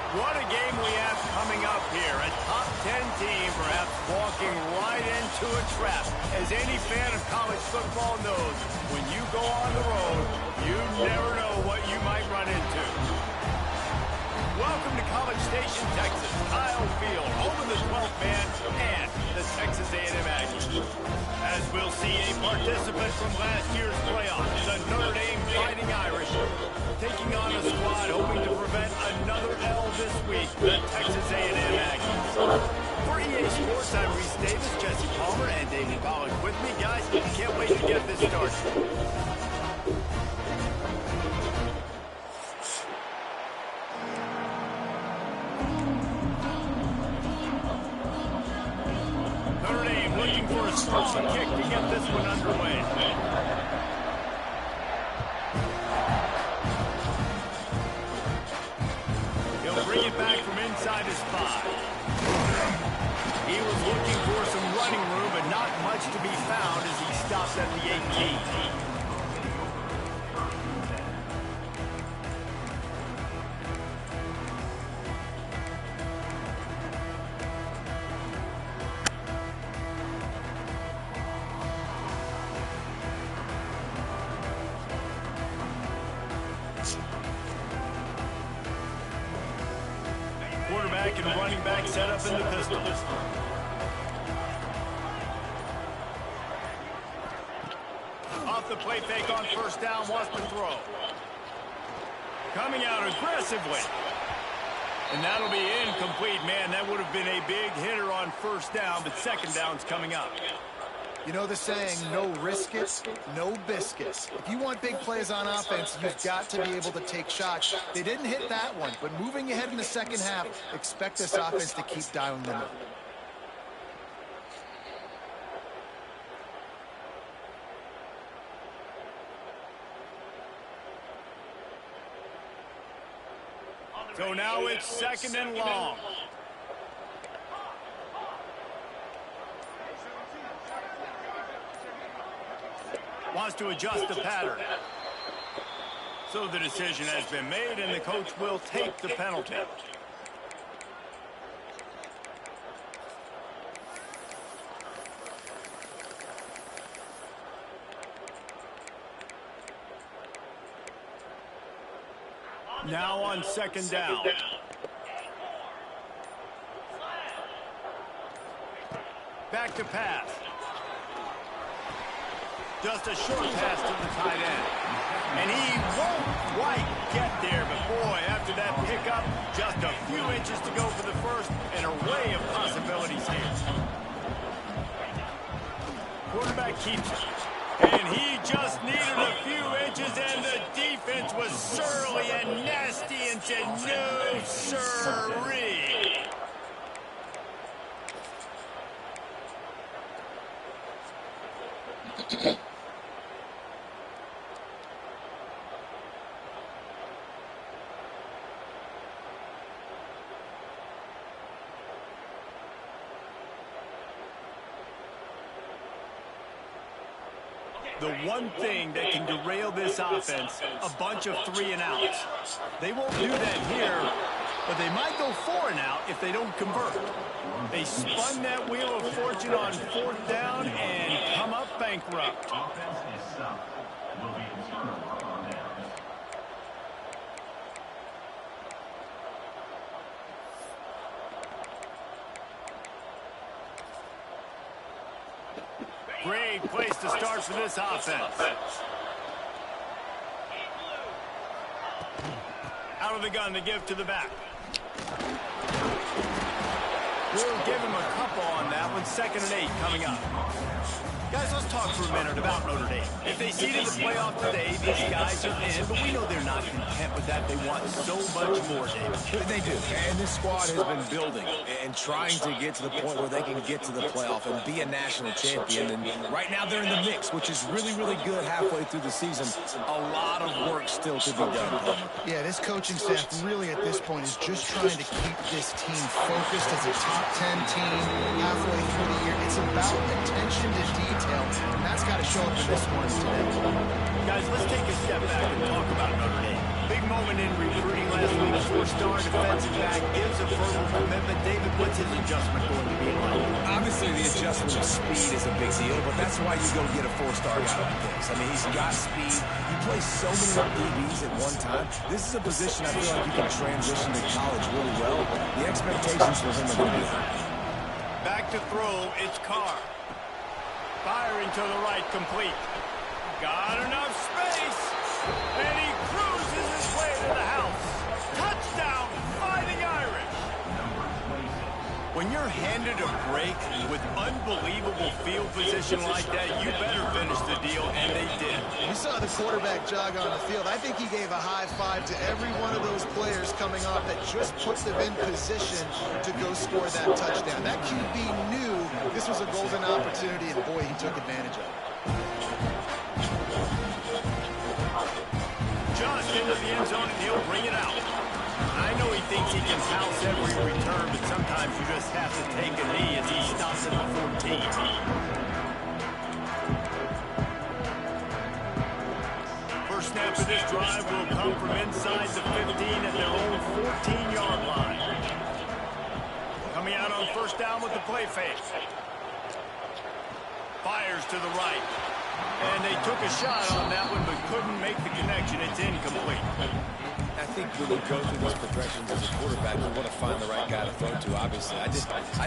What a game we have coming up here. A top 10 team perhaps walking right into a trap. As any fan of college football knows, when you go on the road, you never know what you might run into. Welcome to College Station, Texas. Kyle Field, home of the 12th man and the Texas A&M Aggies. As we'll see a participant from last year's playoff, the Notre Dame Fighting Irish, taking on a squad hoping to prevent another L this week, the Texas A&M Aggies. For EA Sports, I'm Reese Davis, Jesse Palmer, and David Pollock with me. Guys, can't wait to get this started. Notre Dame looking for a strong kick to get this one underway. Bring it back from inside his 5. He was looking for some running room, but not much to be found as he stops at the 18. the running back set up in the pistol. Off the play fake on first down, wants to throw. Coming out aggressively. And that'll be incomplete. Man, that would have been a big hitter on first down, but second down's coming up. You know the saying, no risk it, no biscuits. If you want big plays on offense, you've got to be able to take shots. They didn't hit that one, but moving ahead in the second half, expect this offense to keep dialing them up. So now it's second and long. Wants to adjust the pattern. So the decision has been made, and the coach will take the penalty. Now on second down. Back to pass. Just a short pass to the tight end. And he won't quite get there, but boy, after that pickup, just a few inches to go for the first, an array of possibilities here. Quarterback keeps it. And he just needed a few inches, and the defense was surly and nasty and said, no, sirree. The one thing that can derail this offense, a bunch of 3 and outs. They won't do that here, but they might go 4 and out if they don't convert. They spun that wheel of fortune on fourth down and come up bankrupt. Offense is stopped. Will be in turnover on downs. Great place to start for this offense. Out of the gun to give to the back. We'll give him a couple on that one. 2nd and 8 coming up. Guys, let's talk for a minute about Notre Dame. If they seeded the playoff today, these guys are in, but we know they're not content with that. They want so much more, David. They do, and this squad has been building and trying to get to the point where they can get to the playoff and be a national champion. And right now they're in the mix, which is really, really good halfway through the season. A lot of work still to be done. Yeah, this coaching staff really at this point is just trying to keep this team focused as a top 10 team halfway through the year. It's about attention to detail, and that's got to show up in this one today. Guys, let's take a step back and talk about Notre Dame. Big moment in recruiting last week. 4-star defensive back gives a verbal commitment. David, what's his adjustment going to be like? Obviously, the adjustment of speed is a big deal, but that's why you go get a 4-star guy like this. I mean, he's got speed. He plays so many DBs at one time. This is a position I feel like you can transition to college really well. The expectations for him are going to be high. Back to throw, it's Carr. Firing to the right, complete. Got enough space, and he cruises his way to the house. Touchdown, Fighting Irish. When you're handed a break with unbelievable field position like that, you better finish the deal, and they did. You saw the quarterback jog on the field. I think he gave a high five to every one of those players coming off that just puts them in position to go score that touchdown. That QB knew this was a golden opportunity, and boy, he took advantage of it. Just into the end zone, and he'll bring it out. I know he thinks he can house every return, but sometimes you just have to take a knee as he stops at the 14. First snap of this drive will come from inside the 15 at their own 14-yard line. Coming out on first down with the play fake. Fires to the right. And they took a shot on that one, but couldn't make the connection. It's incomplete. I think when you go through these progressions as a quarterback, you want to find the right guy to throw to, obviously. I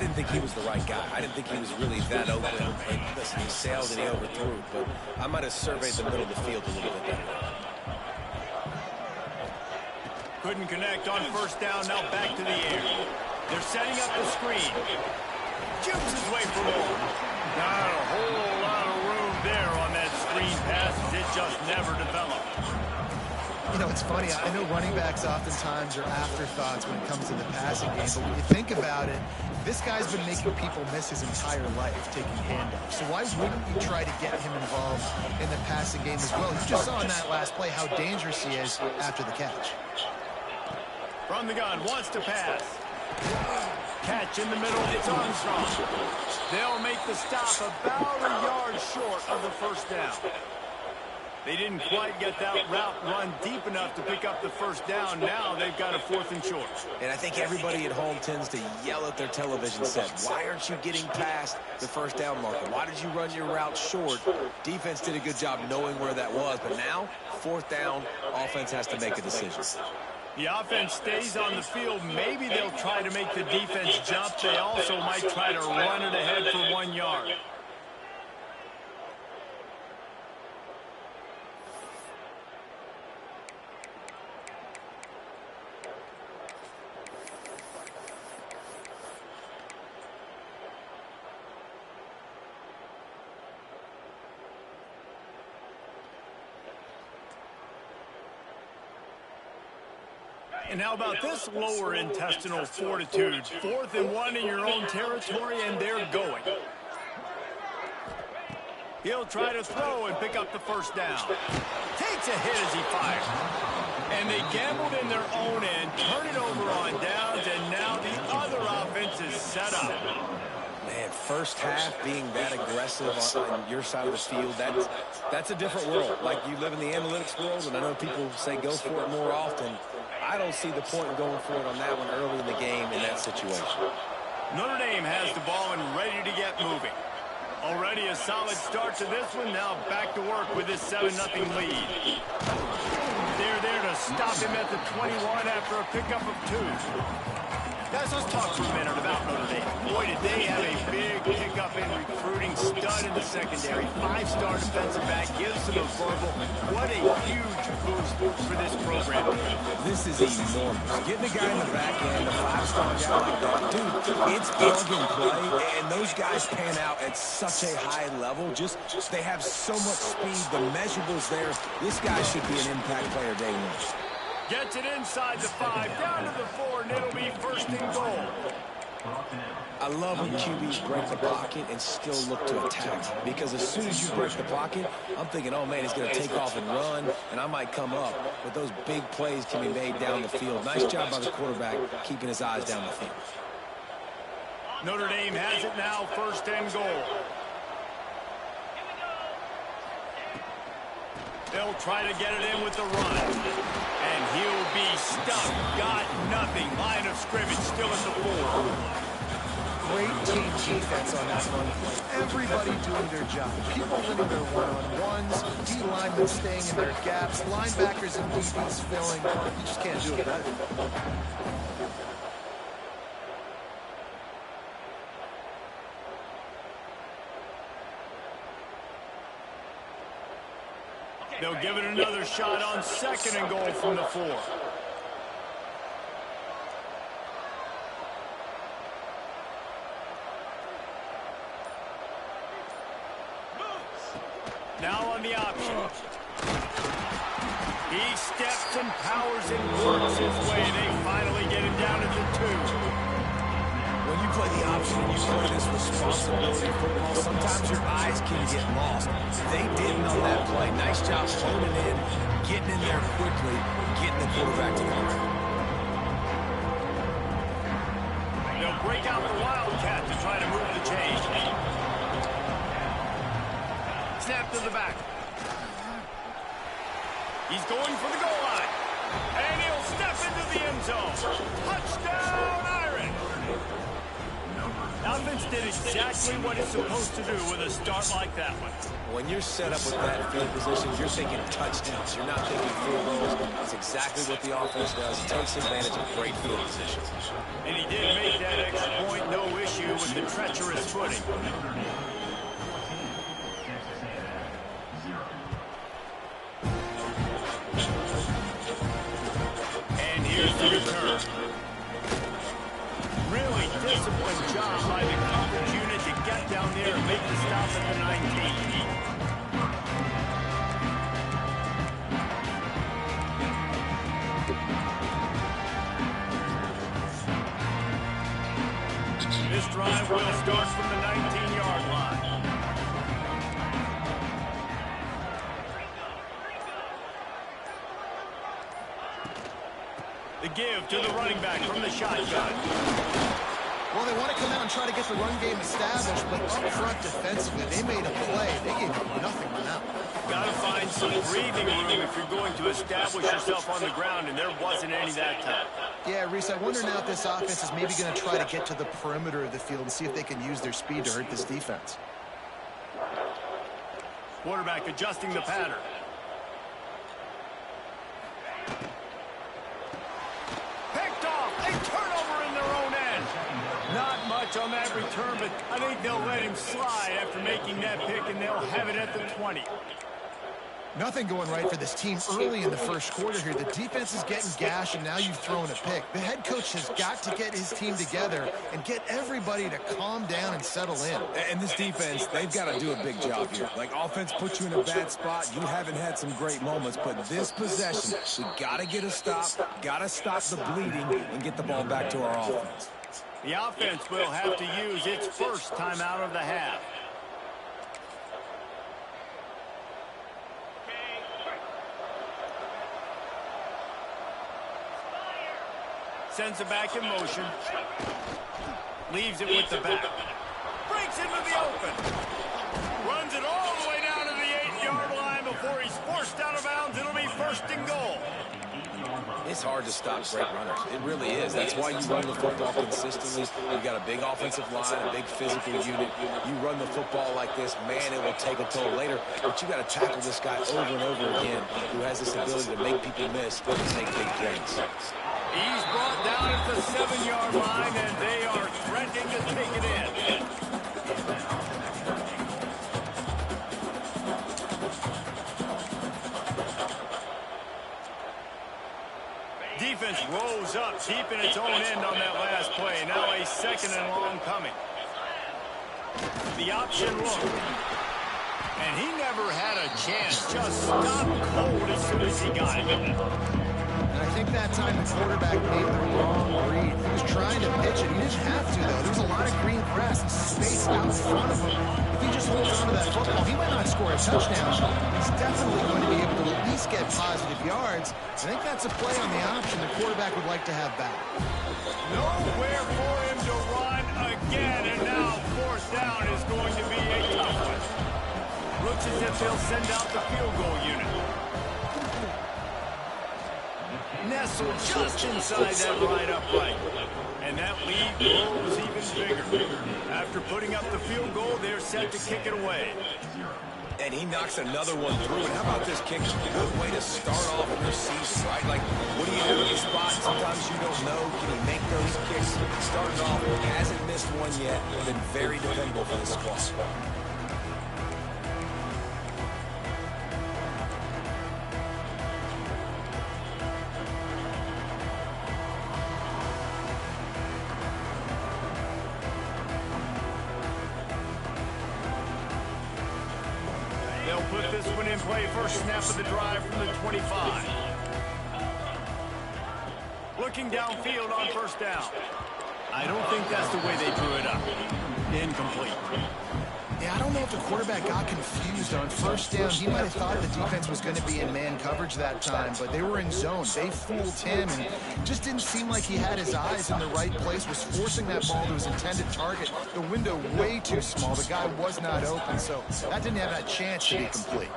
didn't think he was the right guy. I didn't think he was really that open. And listen, he sailed and he overthrew, but I might have surveyed the middle of the field a little bit better. Couldn't connect on first down, now back to the air. They're setting up the screen. Shoots his way for more. Not a whole lot of room there on that screen pass, as it just never developed. You know, it's funny. I know running backs oftentimes are afterthoughts when it comes to the passing game, but when you think about it, this guy's been making people miss his entire life taking handoffs. So why wouldn't you try to get him involved in the passing game as well? You just saw in that last play how dangerous he is after the catch. From the gun, wants to pass. Catch in the middle, it's Armstrong. They'll make the stop about a yard short of the first down. They didn't quite get that route run deep enough to pick up the first down. Now they've got a 4th and short. And I think everybody at home tends to yell at their television set, why aren't you getting past the first down marker? Why did you run your route short? Defense did a good job knowing where that was, but now, 4th down, offense has to make a decision. The offense stays on the field. Maybe they'll try to make the defense jump. They also might try to run it ahead for 1 yard. And how about this lower intestinal fortitude? 4th and 1 in your own territory, and they're going. He'll try to throw and pick up the first down. Takes a hit as he fires. And they gambled in their own end, turn it over on downs, and now the other offense is set up. Man, first half being that aggressive on your side of the field, that's a different world. Like, you live in the analytics world, and I know people say go for it more often. I don't see the point in going for it on that one early in the game in that situation. Notre Dame has the ball and ready to get moving. Already a solid start to this one. Now back to work with this 7-0 lead. They're there to stop him at the 21 after a pickup of 2. Guys, let's talk for a minute about Notre Dame. Boy, did they have a big pickup in recruiting. Stud in the secondary. 5-star defensive back. Gives them a verbal. What a huge boost for this program. This is enormous. Getting a guy in the back end, a 5-star guy like that. Dude, it's plug and play, and those guys pan out at such a high level. Just they have so much speed. The measurables there. This guy should be an impact player day 1. Gets it inside the 5, down to the 4, and it'll be 1st and goal. I love when QBs break the pocket and still look to attack. Because as soon as you break the pocket, I'm thinking, oh, man, he's going to take off and run, and I might come up. But those big plays can be made down the field. Nice job by the quarterback keeping his eyes down the field. Notre Dame has it now, 1st and goal. They'll try to get it in with the run. And he'll be stuck. Got nothing. Line of scrimmage still at the 4. Great team defense on that run play. Everybody doing their job. People winning their one-on-ones. D-linemen staying in their gaps. Linebackers and DBs filling. You just can't do it better. They'll give it another shot on 2nd and goal from the 4. Now on the option. He steps and powers and works his way. They finally get him down at the 2. When you play the option and you play this responsibility football, sometimes your eyes can get lost. They didn't on that play. Nice job holding in, getting in there quickly, getting the quarterback to the ground. They'll break out the Wildcat to try to move the chain. Snap to the back. He's going for the goal line. And he'll step into the end zone. Touchdown, Irish! Offense did exactly what it's supposed to do with a start like that one. When you're set up with that field position, you're thinking touchdowns. You're not thinking field goals. That's exactly what the offense does. It takes advantage of great field position. And he did make that extra point, no issue with the treacherous footing. And here's the return. Really disciplined job by the coverage unit to get down there and make the stop at the 19. This drive will start from the 19-yard line. The give to the running back from the shotgun. Well, they want to come out and try to get the run game established, but up front defensively, they made a play. They gave up nothing on that one. Got to find some breathing room if you're going to establish yourself on the ground, and there wasn't any that time. Yeah, Reese, I wonder now if this offense is maybe going to try to get to the perimeter of the field and see if they can use their speed to hurt this defense. Quarterback adjusting the pattern. Picked off. A turnover in their own end. Not much on that return, but I think they'll let him slide after making that pick, and they'll have it at the 20. Nothing going right for this team early in the first quarter here. The defense is getting gashed, and now you've thrown a pick. The head coach has got to get his team together and get everybody to calm down and settle in. And this defense, they've got to do a big job here. Like, offense puts you in a bad spot. You haven't had some great moments, but this possession, we got to get a stop, got to stop the bleeding, and get the ball back to our offense. The offense will have to use its first timeout of the half. Sends it back in motion. Leaves it with the back. Breaks into the open. Runs it all the way down to the 8-yard line before he's forced out of bounds. It'll be first and goal. It's hard to stop great runners. It really is. That's why you run the football consistently. You've got a big offensive line, a big physical unit. You run the football like this, man, it will take a toll later. But you got to tackle this guy over and over again who has this ability to make people miss and make big plays. He's brought down at the 7-yard line, and they are threatening to take it in. Defense rolls up deep in its own end on that last play. Now a second and long coming. The option look. And he never had a chance. Just stopped cold as soon as he got it. And I think that time the quarterback made the wrong read. He was trying to pitch it. He didn't have to, though. There was a lot of green grass and space out in front of him. If he just holds on to that football, he might not score a touchdown. He's definitely going to be able to at least get positive yards. I think that's a play on the option the quarterback would like to have back. Nowhere for him to run again, and now fourth down is going to be a tough one. Looks as if they'll send out the field goal unit. Nestled just inside that right upright. And that lead grows even bigger. After putting up the field goal, they're set to kick it away. And he knocks another one through. And how about this kick? Good way to start off your season, right? Like, what do you do in the spot? Sometimes you don't know. Can he make those kicks? Starting off, hasn't missed one yet. Been very dependable for the squad. They'll put this one in play. First snap of the drive from the 25. Looking downfield on first down. I don't think that's the way they drew it up. Incomplete. Yeah, I don't know if the quarterback got confused on first down. He might have thought the defense was going to be in man coverage that time, but they were in zone. They fooled him, and just didn't seem like he had his eyes in the right place, was forcing that ball to his intended target. The window way too small. The guy was not open, so that didn't have that chance to be complete.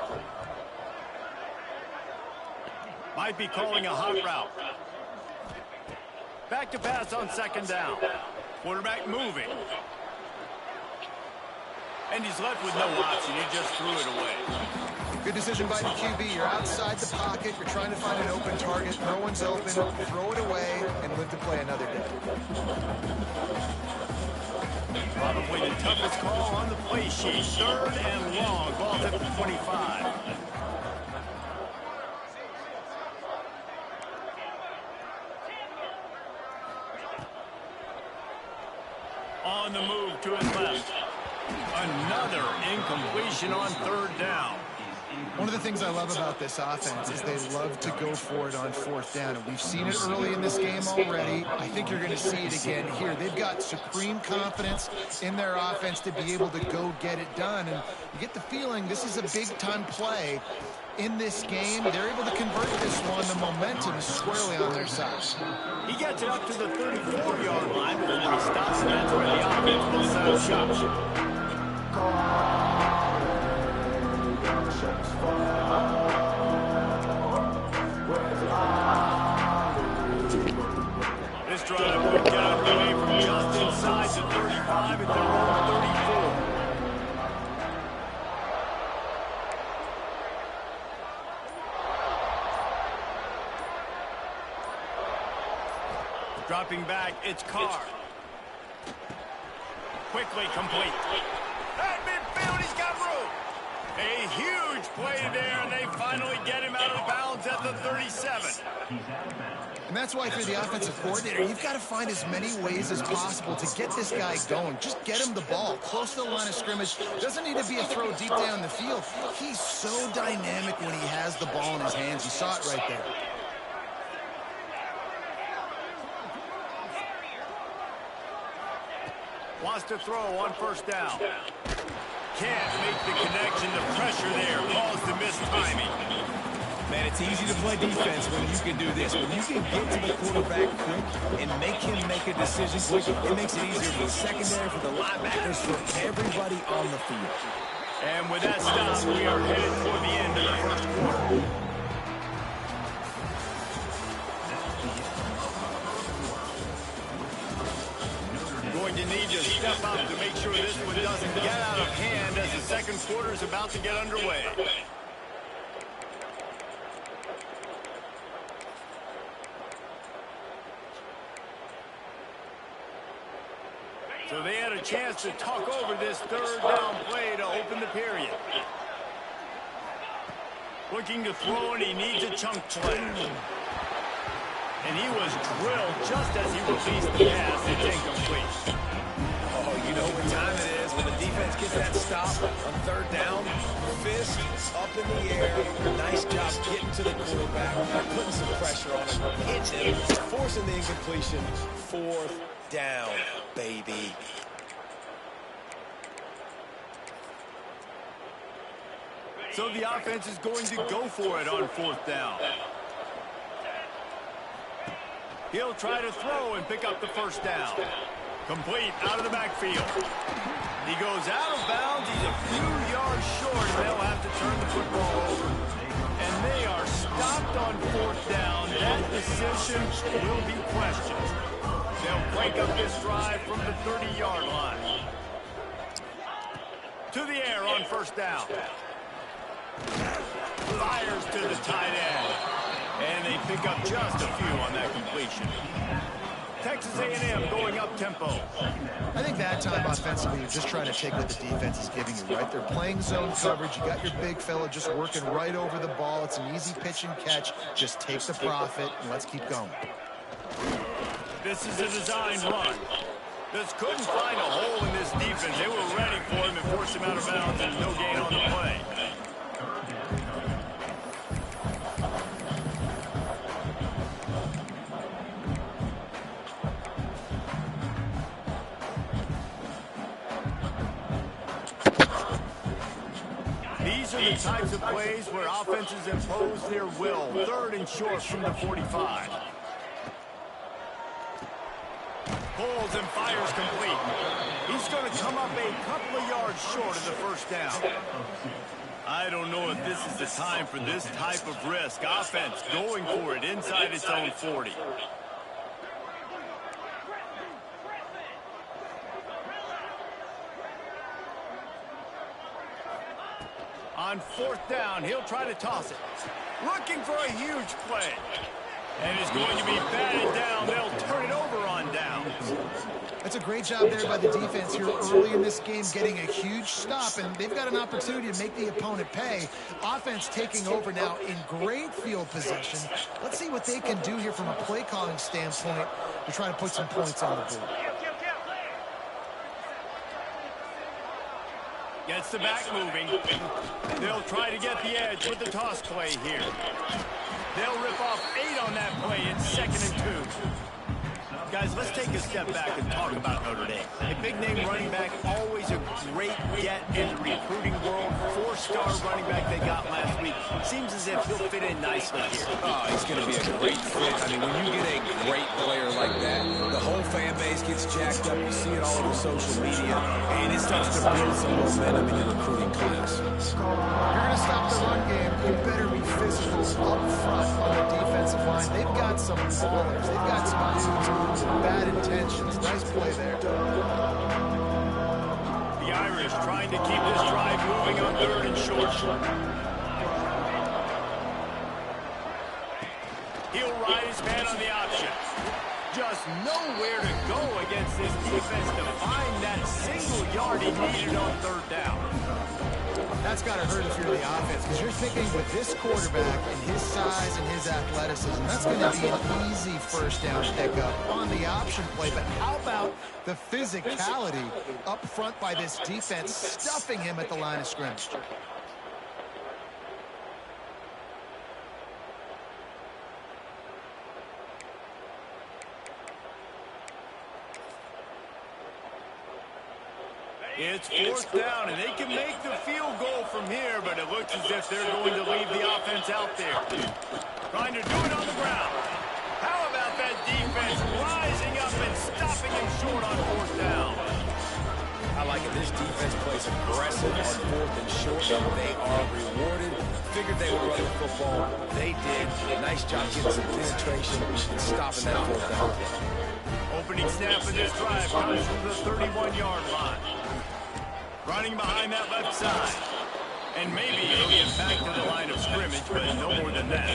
Might be calling a hot route. Back to pass on second down. Quarterback moving. And he's left with no option. He just threw it away. Good decision by the QB. You're outside the pocket. You're trying to find an open target. No one's open. Throw it away and live to play another day. Probably the toughest call on the play sheet. 3rd and long. Ball's at the 25. On the move to his left. Another incompletion on 3rd down. One of the things I love about this offense is they love to go for it on 4th down. And we've seen it early in this game already. I think you're going to see it again here. They've got supreme confidence in their offense to be able to go get it done. And you get the feeling this is a big-time play in this game. They're able to convert this one. The momentum is squarely on their side. He gets it up to the 34-yard line before he stops, and that's where the offense will set up shop. This drive will get underway from just inside the 35 at their own 34. Dropping back, it's Carr. Quickly complete. At midfield, he's got room. A huge play there, and they finally get him out of bounds at the 37. And that's why, if you're the offensive coordinator, you've got to find as many ways as possible to get this guy going. Just get him the ball close to the line of scrimmage. Doesn't need to be a throw deep down the field. He's so dynamic when he has the ball in his hands. You saw it right there. Wants to throw on 1st down. Can't make the connection. The pressure there caused the missed timing. Man, it's easy to play defense when you can do this. When you can get to the quarterback quick and make him make a decision quick, it makes it easier for the secondary, for the linebackers, for everybody on the field. And with that stop, we are headed toward the end of the 1st quarter. Going to need to step up to make sure this one doesn't get out of hand as the 2nd quarter is about to get underway. So they had a chance to talk over this 3rd down play to open the period. Looking to throw, and he needs a chunk play. And he was drilled just as he released the pass. It's incomplete. Oh, you know what time it is when the defense gets that stop on 3rd down. Fist up in the air. Nice job getting to the quarterback, putting some pressure on him, hitting him, forcing the incompletion. 4th down, baby. So the offense is going to go for it on 4th down. He'll try to throw and pick up the 1st down. Complete out of the backfield. He goes out of bounds. He's a few yards short, and they'll have to turn the football over. And they are stopped on 4th down. That decision will be questioned. They'll break up this drive from the 30-yard line. To the air on 1st down. Fires to the tight end. And they pick up just a few on that completion. Texas A&M going up tempo. I think that time offensively, you're just trying to take what the defense is giving you, right? They're playing zone coverage. You got your big fella just working right over the ball. It's an easy pitch and catch. Just take the profit, and let's keep going. This is a designed run. This couldn't find a hole in this defense. They were ready for him and forced him out of bounds, and no gain on the play. These are the types of plays where offenses impose their will. 3rd and short from the 45. Pulls and fires complete. He's going to come up a couple of yards short of the 1st down. I don't know if this is the time for this type of risk. Offense going for it inside its own 40. On 4th down, he'll try to toss it. Looking for a huge play. And it's going to be batted down. They'll turn it over on downs. That's a great job there by the defense here early in this game, getting a huge stop, and they've got an opportunity to make the opponent pay. Offense taking over now in great field position. Let's see what they can do here from a play calling standpoint to try to put some points on the board. Gets the back moving. They'll try to get the edge with the toss play here. They'll rip off 8 on that play. It's 2nd and 2. Guys, let's take a step back and talk about Notre Dame. A big-name running back, always a great get in the recruiting world. 4-star running back they got last week. Seems as if he'll fit in nicely here. Oh, he's going to be a great fit. I mean, when you get a great player like that, the whole fan base gets jacked up. You see it all over social media, and it starts to build some momentum in the recruiting class. You're going to stop the run game. You better be physical up front on the defensive line. They've got some ballers. They've got some dudes with bad intentions. Nice play there. The Irish trying to keep this drive moving on 3rd and short. He'll ride his man on the option. Just nowhere to go against this defense to find that single yard he needed on 3rd down. That's got to hurt if you're the offense, because you're thinking with this quarterback and his size and his athleticism, that's going to be an easy 1st down pickup on the option play. But how about the physicality up front by this defense, stuffing him at the line of scrimmage? It's 4th down, and they can make the field goal from here, but it looks as if they're going to leave the offense out there. Trying to do it on the ground. How about that defense rising up and stopping him short on 4th down? I like it. This defense plays aggressive on 4th and short. They are rewarded. Figured they would run the football. They did. Nice job getting some penetration and stopping that 4th down. Opening snap of this drive comes from the 31-yard line. Running behind that left side. And maybe he'll get back to the line of scrimmage, but no more than that.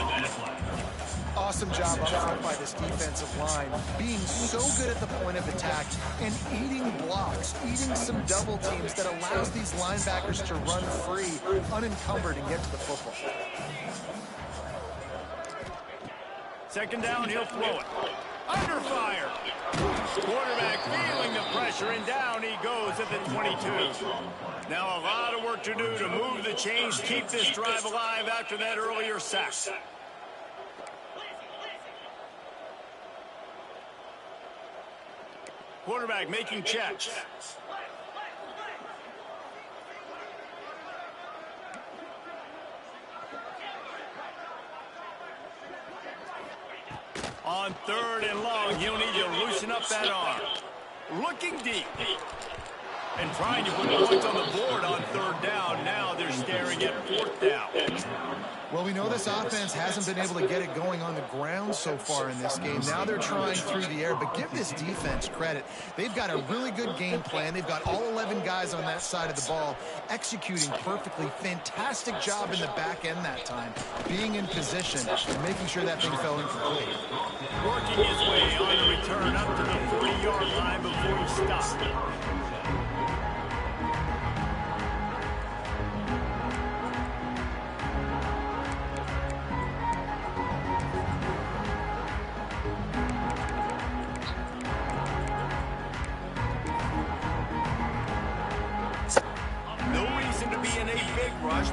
Awesome job up front by this defensive line, being so good at the point of attack and eating blocks, eating some double teams that allows these linebackers to run free, unencumbered, and get to the football. 2nd down, he'll throw it. Under fire. Quarterback feeling the pressure, and down he goes at the 22. Now a lot of work to do to move the chains, keep this drive alive after that earlier sack. Quarterback making checks. On 3rd and long, he'll need to loosen up that arm. Looking deep. And trying to put points on the board on 3rd down. Now they're staring at 4th down. Well, we know this offense hasn't been able to get it going on the ground so far in this game. Now they're trying through the air, but give this defense credit. They've got a really good game plan. They've got all 11 guys on that side of the ball executing perfectly. Fantastic job in the back end that time, being in position and making sure that thing fell incomplete. Working his way on the return up to the 40-yard line before he stops.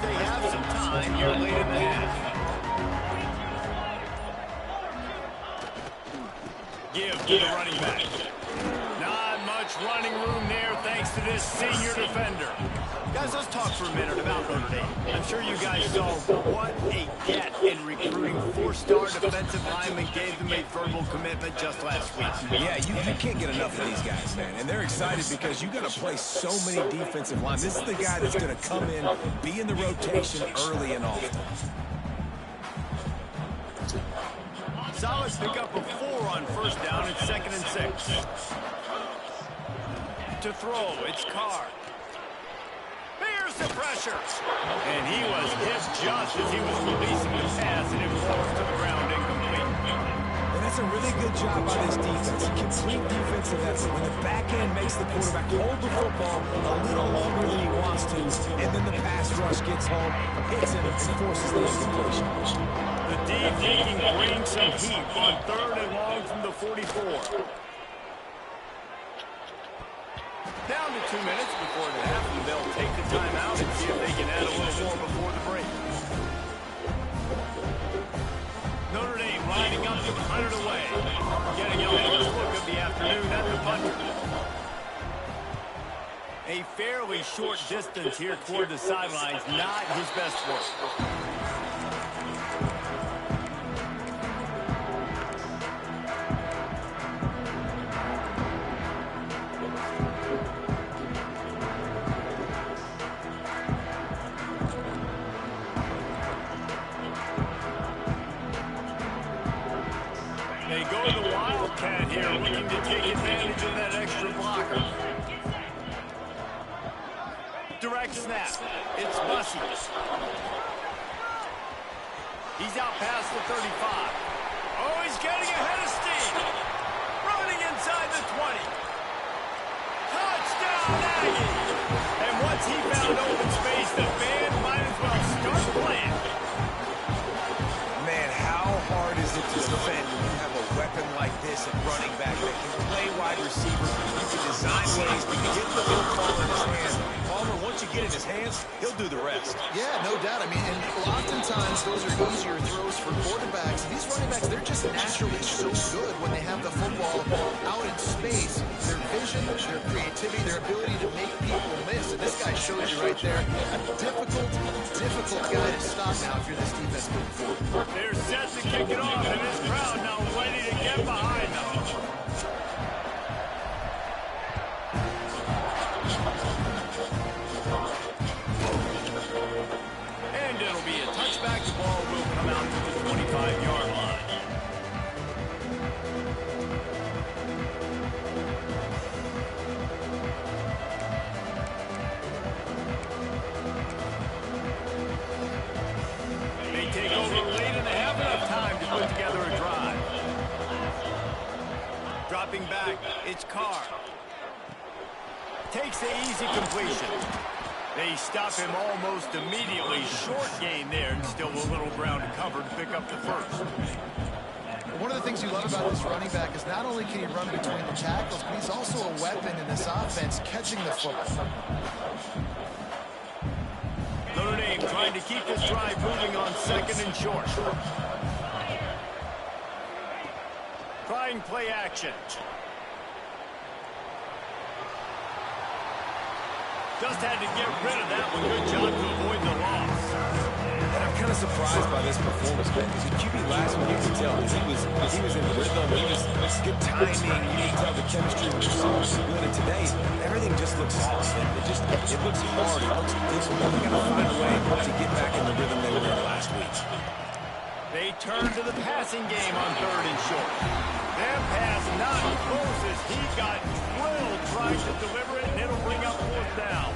They have some time here late in the half. Give to the running back. Not much running room there thanks to this senior defender. Guys, let's talk for a minute about Notre Dame. I'm sure you guys saw what a get in recruiting. 4-star defensive lineman gave them a verbal commitment just last week. Yeah, you can't get enough of these guys, man. And they're excited because you got to play so many defensive linemen. This is the guy that's going to come in, be in the rotation early and often. Solid pick up of 4 on 1st down. It's 2nd and 6. To throw, it's Carr. Bears the pressure. And he was hit just as he was releasing the pass, and it falls to the ground incomplete. And that's a really good job by this defense. Complete defensive effort. When the back end makes the quarterback hold the football a little longer than he wants to, and then the pass rush gets home, hits him, and forces the incompletion. The D thinking bring some heat on 3rd and long from the 44. Down to 2 minutes before the half, and they'll take the timeout and see if they can add a little more before the break. Notre Dame lining up to hunt it away. Getting a first look of the afternoon at the punter. A fairly short distance here toward the sidelines, not his best work. They go to the Wildcat here, looking to take advantage of that extra blocker. Direct snap. It's Bussey. He's out past the 35. Oh, he's getting ahead of steam. Running inside the 20. Touchdown, Aggie! And once he found open space, the band might as well start playing. Man, how hard is it to defend when you have a weapon like this at running back that can play wide receiver? You can design ways to get the football in his hands. Palmer, once you get in his hands, he'll do the rest. Yeah, no doubt. I mean, and oftentimes those are easier throws for quarterbacks. These running backs, they're just naturally so good when they have the football out in space. Their vision, their creativity, their ability to make people miss. And this guy shows you right there, a difficult guy to stop now if you're this defense moving forward. They're set to kick it off, and this crowd now ready to get behind them. And it'll be a touchback. The ball will come out to the 25-yard line. They take over late and they have enough time to put together a drive. Dropping back, it's Carr. Takes the easy completion. They stop him almost immediately. Short gain there, and still a little ground to cover to pick up the first. One of the things you love about this running back is not only can he run between the tackles, but he's also a weapon in this offense, catching the football. Notre Dame trying to keep this drive moving on 2nd and short. Trying play action. Just had to get rid of that one. Good job to avoid the loss. And I'm kind of surprised by this performance, man, because the QB last week, you could tell he was in rhythm. He was good timing. You could tell the chemistry was so good. And today, everything just looks off. It looks hard. It looks difficult. They got to find a way to get back in the rhythm they were in last week. They turn to the passing game on 3rd and short. Their pass not close as he got drilled trying to deliver it, and it'll bring up 4th down.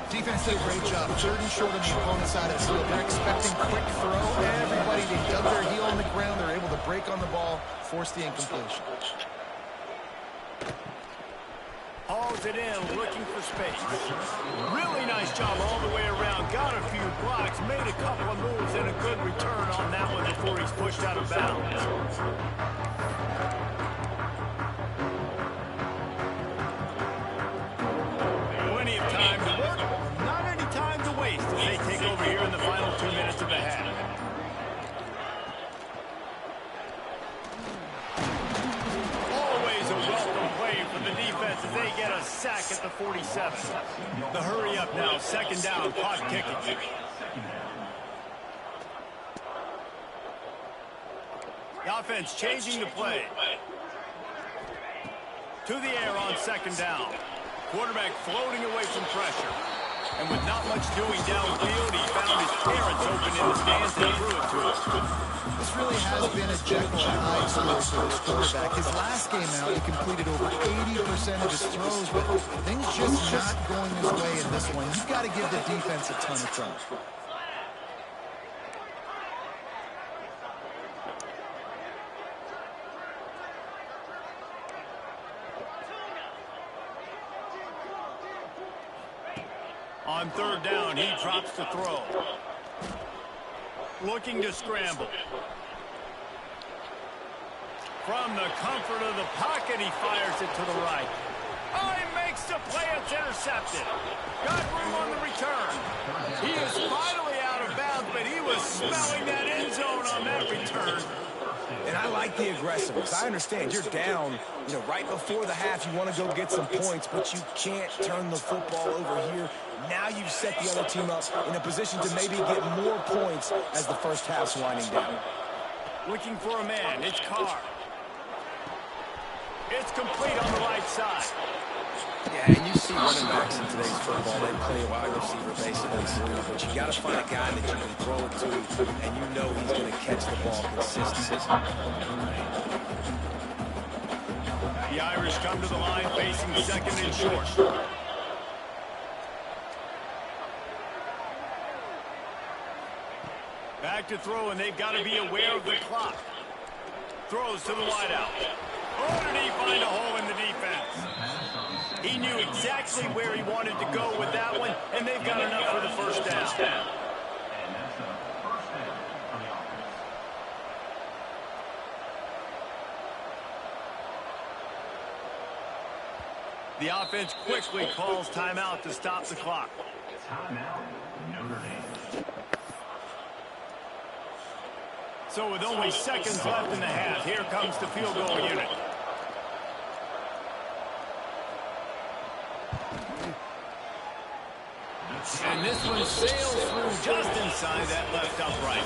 Defense did a great job. 3rd and short on the opponent's side of the field. They're expecting quick throw. Everybody, they dug their heel on the ground. They're able to break on the ball, force the incompletion. Hauls it in, looking for space. Really nice job all the way around. Got a few blocks, made a couple of moves, and a good return on that one before he's pushed out of bounds. Plenty of time to work, not any time to waste as they take over here in the final 2 minutes of the half. Always a welcome play for the defense as they get a sack at the 47. The hurry up now, 2nd down, clock ticking. The offense changing the play. To the air on 2nd down. Quarterback floating away from pressure. And with not much doing downfield, he found his parents open in the stands and threw it to him. This this really has been a Jekyll and Hyde story for this quarterback. His last game out, he completed over 80% of his throws, but things just not going his way in this one. You've got to give the defense a ton of credit. On third down, he drops the throw. Looking to scramble. From the comfort of the pocket, he fires it to the right. Oh, he makes the play. It's intercepted. Got room on the return. He is finally out of bounds, but he was smelling that end zone on that return. And I like the aggressiveness. I understand you're down, right before the half. You want to go get some points, but you can't turn the football over here. Now you've set the other team up in a position to maybe get more points as the first half's winding down. Looking for a man. It's Carr. It's complete on the right side. Yeah, and you see running backs in today's football. They play a wide receiver basically, but you got to find a guy that you can throw it to, and you know he's going to catch the ball consistently. The Irish come to the line facing second and short. Back to throw, and they've got to be aware of the clock. Throws to the wideout. Oh, did he find a hole in the defense? He knew exactly where he wanted to go with that one, and they've got enough for the first down. The offense quickly calls timeout to stop the clock. Timeout, Notre Dame. So with only seconds left in the half, here comes the field goal unit. And this one sails through just inside that left upright.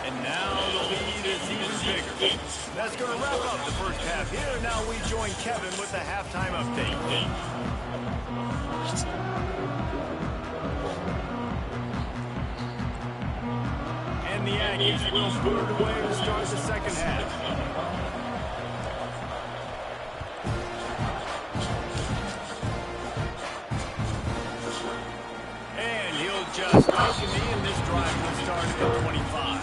And now the lead is even bigger. That's going to wrap up the first half here. Now we join Kevin with the halftime update. And the Aggies will put it away to start the second half. Just taking me, and this drive will start at 25.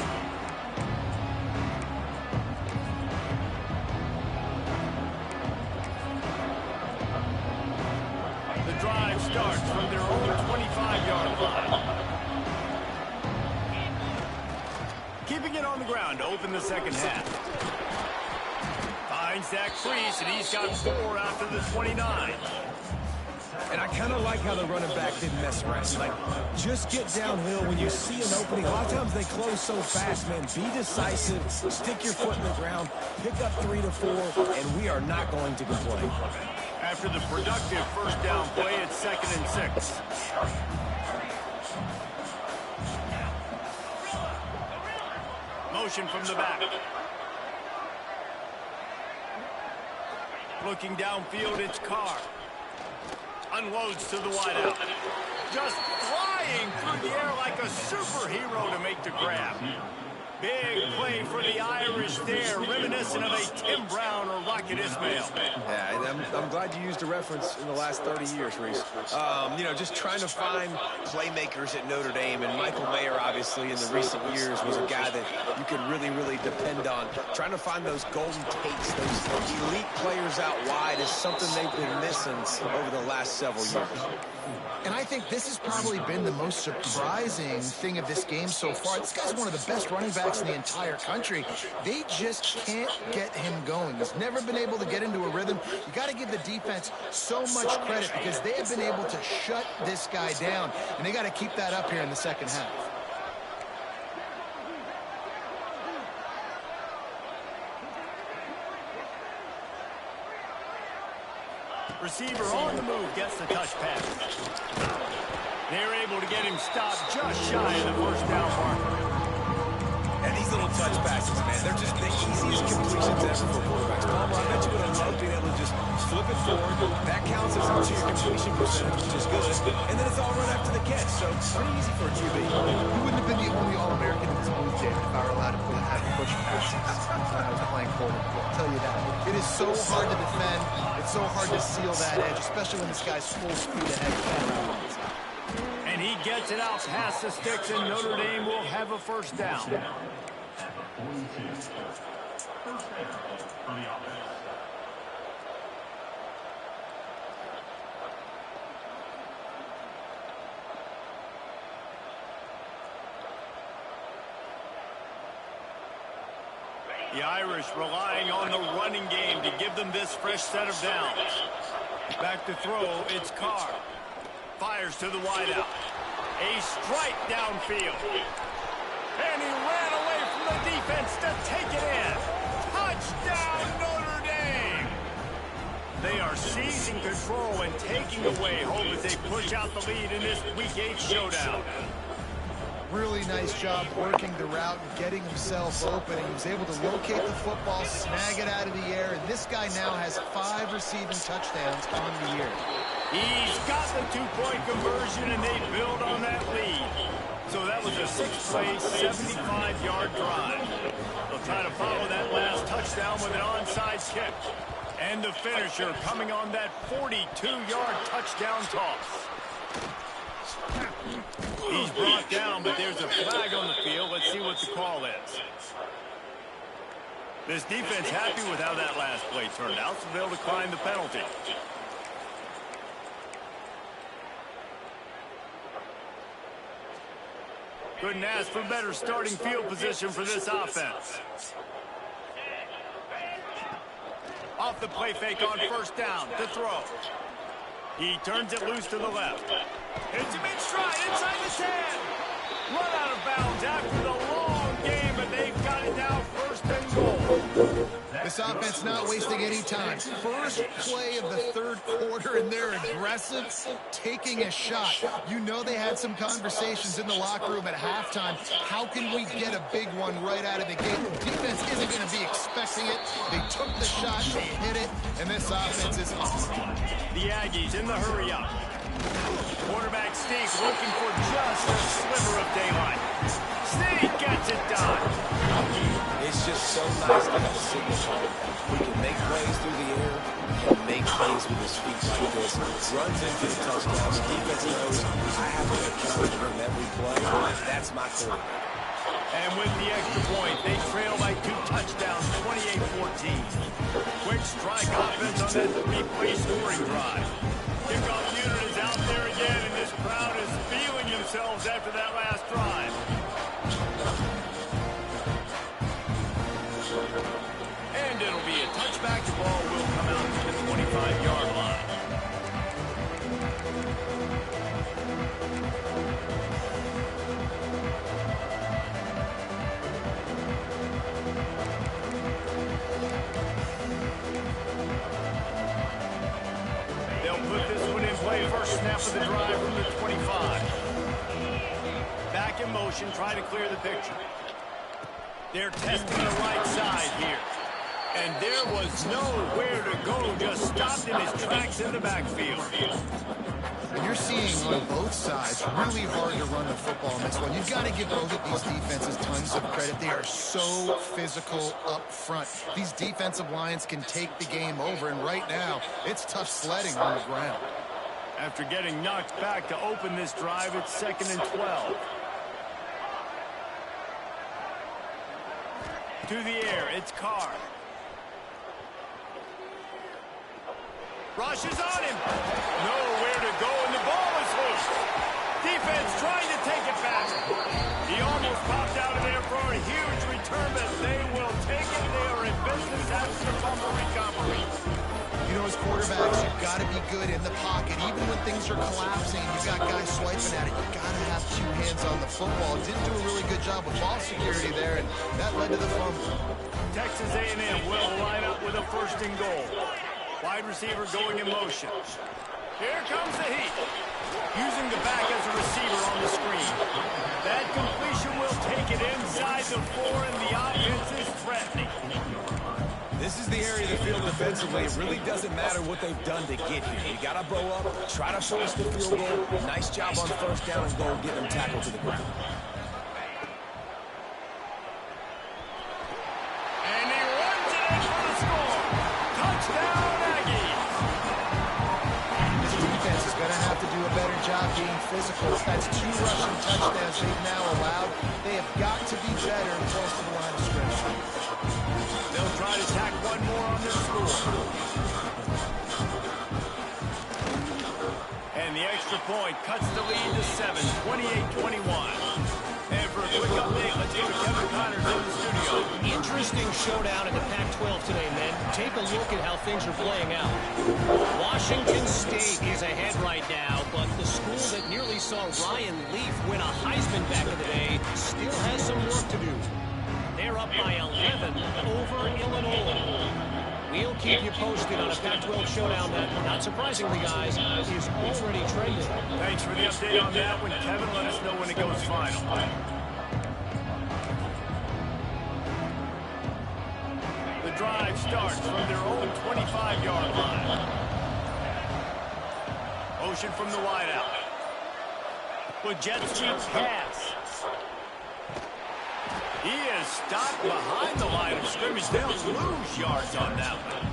The drive starts from their own 25-yard line. Keeping it on the ground to open the second half. Finds that crease, and he's got 4 after the 29. And I kind of like how the running back didn't mess around. Like, just get downhill when you see an opening. A lot of times they close so fast, man. Be decisive, stick your foot in the ground, pick up 3 to 4, and we are not going to complain. After the productive first down play, it's 2nd and 6. Motion from the back. Looking downfield, it's Carr. Unloads to the wideout. Just flying through the air like a superhero to make the grab. Big play for the Irish there, reminiscent of a Tim Brown or Rocket Ismail. Yeah, I'm glad you used a reference in the last 30 years, Reese. Just trying to find playmakers at Notre Dame, and Michael Mayer, obviously, in the recent years, was a guy that you could really, really depend on. Trying to find those golden takes, those elite players out wide is something they've been missing over the last several years. And I think this has probably been the most surprising thing of this game so far. This guy's one of the best running backs in the entire country. They just can't get him going. He's never been able to get into a rhythm. You got to give the defense so much credit because they have been able to shut this guy down, and they got to keep that up here in the second half. Receiver on the move, gets the touch pass. They're able to get him stopped just shy of the first down marker. And these little touch passes, man, they're just the easiest completions ever for quarterbacks. Palmer, I bet you would have loved being able to just flip it forward. That counts as into your completion percentage, which is good. And then it's all run after the catch, so pretty easy for a QB. He wouldn't have been the only All-American in this booth, David, if I were allowed to put a push pass. quote unquote. I'll tell you that. It is so hard to defend. It's so hard to seal that edge, especially when this guy's full speed ahead. And he gets it out past the sticks, and Notre Dame will have a first down. At the 42. First down for the offense. The Irish relying on the running game to give them this fresh set of downs. Back to throw, it's Carr. Fires to the wideout. A strike downfield. And he ran away from the defense to take it in. Touchdown, Notre Dame! They are seizing control and taking away hope as they push out the lead in this Week 8 showdown. Really nice job working the route and getting himself open. He was able to locate the football, snag it out of the air, and this guy now has 5 receiving touchdowns on the year. He's got the 2-point conversion, and they build on that lead. So that was a 6-play, 75-yard drive. They'll try to follow that last touchdown with an onside kick. And the finisher coming on that 42-yard touchdown toss. He's brought down, but there's a flag on the field. Let's see what the call is. This defense happy with how that last play turned out, so they'll decline the penalty. Couldn't ask for better starting field position for this offense. Off the play fake on first down to throw. He turns it loose to the left. Hits him in stride inside the 10. Run out of bounds after the long game, but they've got it now first and goal. This offense not wasting any time. First play of the third quarter, and they're aggressive, taking a shot. You know they had some conversations in the locker room at halftime. How can we get a big one right out of the gate? The defense isn't going to be expecting it. They took the shot, they hit it, and this offense is on. The Aggies in the hurry up. Quarterback Steve looking for just a sliver of daylight. Steve gets it done. It's just so nice to have a signal shot. We can make plays through the air and make plays with his feet like this. Runs into the touchdowns. Defense knows I have to account for every play. That's my core. And with the extra point, they trail by 2 touchdowns, 28-14. Quick strike offense on that 3-play scoring drive. Kickoff unit is out there again, and this crowd is feeling themselves after that last drive. And it'll be a touchback. The ball will come out to the 25-yard line. First snap of the drive from the 25. Back in motion, try to clear the picture. They're testing the right side here. And there was nowhere to go, just stopped in his tracks in the backfield. And you're seeing on both sides really hard to run the football in this one. You've got to give both of these defenses tons of credit. They are so physical up front. These defensive lines can take the game over, and right now, it's tough sledding on the ground. After getting knocked back to open this drive, it's 2nd and 12. To the air, it's Carr. Rushes on him. Nowhere to go, and the ball is loose. Defense trying to take it back. He almost popped out of there for a huge return, but they will take it. They are in business after the fumble recovery. You know, as quarterbacks, you've got to be good in the pocket. Even when things are collapsing and you've got guys swiping at it, you've got to have 2 hands on the football. Didn't do a really good job with ball security there, and that led to the fumble. Texas A&M will line up with a first and goal. Wide receiver going in motion. Here comes the heat. Using the back as a receiver on the screen. That completion will take it inside the 4, and the offense is threatening. This is the area of the field defensively. It really doesn't matter what they've done to get here. You got to bow up, try to force the field goal. Nice job on first down and goal, get them tackled to the ground. And he runs it job being physical. That's 2 rushing touchdowns they've now allowed. They have got to be better close to the line of scrimmage. They'll try to tack one more on their score. And the extra point cuts the lead to 7, 28-21. And for a quick update, let's go to Kevin Connors in the studio. Interesting showdown in the Pac-12 today, men. Take a look at how things are playing out. Washington State is ahead right now, but the school that nearly saw Ryan Leaf win a Heisman back in the day still has some work to do. They're up by 11 over Illinois. We'll keep you posted on a Pac-12 showdown that, not surprisingly, guys, is already trending. Thanks for the update on that one, Kevin. Let us know when it goes final. The drive starts from their own 25-yard line. Motion from the wideout. With jet sweep pass. He is stopped behind the line of scrimmage. They'll lose yards on that one.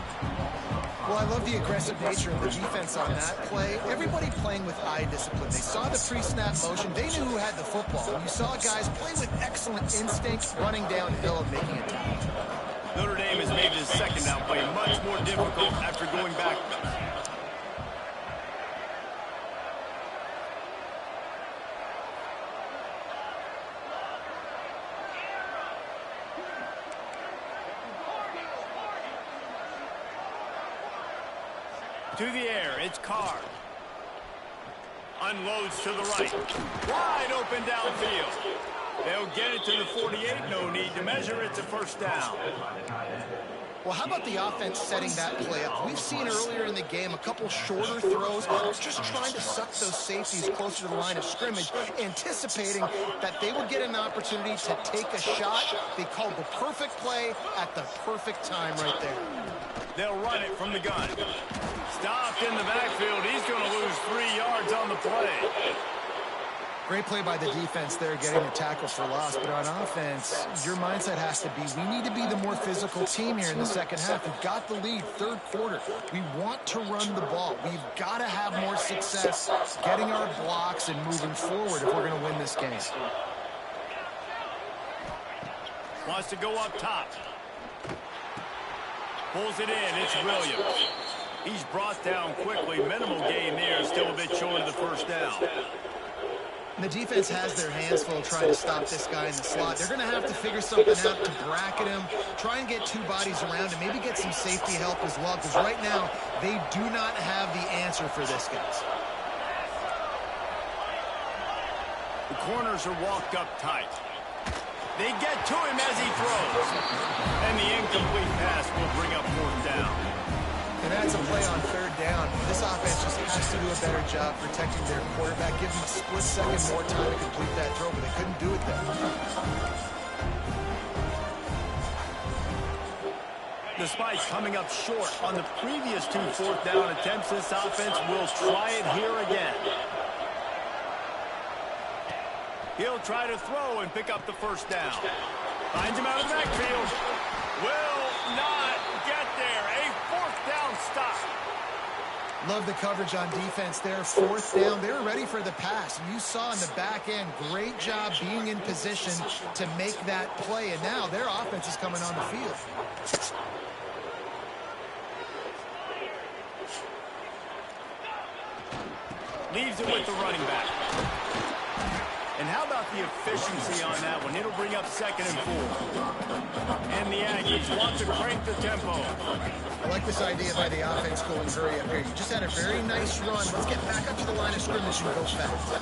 Well, I love the aggressive nature of the defense on that play. Everybody playing with eye discipline. They saw the pre-snap motion. They knew who had the football. You saw guys play with excellent instinct, running downhill and making a tackle. Notre Dame has made this second down play much more difficult after going back. To the air, it's Carr. Unloads to the right. Wide open downfield. They'll get it to the 48. No need to measure. It's a first down. Well, how about the offense setting that play up? We've seen earlier in the game a couple shorter throws, just trying to suck those safeties closer to the line of scrimmage, anticipating that they would get an opportunity to take a shot. They called the perfect play at the perfect time right there. They'll run it from the gun. Stopped in the backfield. He's going to lose 3 yards on the play. Great play by the defense there, getting the tackle for loss. But on offense, your mindset has to be, we need to be the more physical team here in the second half. We've got the lead, third quarter. We want to run the ball. We've got to have more success getting our blocks and moving forward if we're going to win this game. Wants to go up top. Pulls it in. It's Williams. He's brought down quickly. Minimal gain there. Still a bit short of the first down. The defense has their hands full trying to stop this guy in the slot. They're going to have to figure something out to bracket him, try and get 2 bodies around him, maybe get some safety help as well, because right now they do not have the answer for this guy. The corners are walked up tight. They get to him as he throws. And the incomplete pass will bring up fourth down. And that's a play on third down. This offense just has to do a better job protecting their quarterback. Give them a split second more time to complete that throw, but they couldn't do it there. Despite coming up short on the previous 2 fourth down attempts, this offense will try it here again. He'll try to throw and pick up the first down. Finds him out of the backfield. Will not get there. A fourth down stop. Love the coverage on defense there. Fourth down. They were ready for the pass. You saw in the back end, great job being in position to make that play. And now their offense is coming on the field. Leaves it with the running back. And how about the efficiency on that one? It'll bring up 2nd and 4. And the Aggies want to crank the tempo. I like this idea by the offense going hurry up here. You just had a very nice run. Let's get back up to the line of scrimmage and go fast.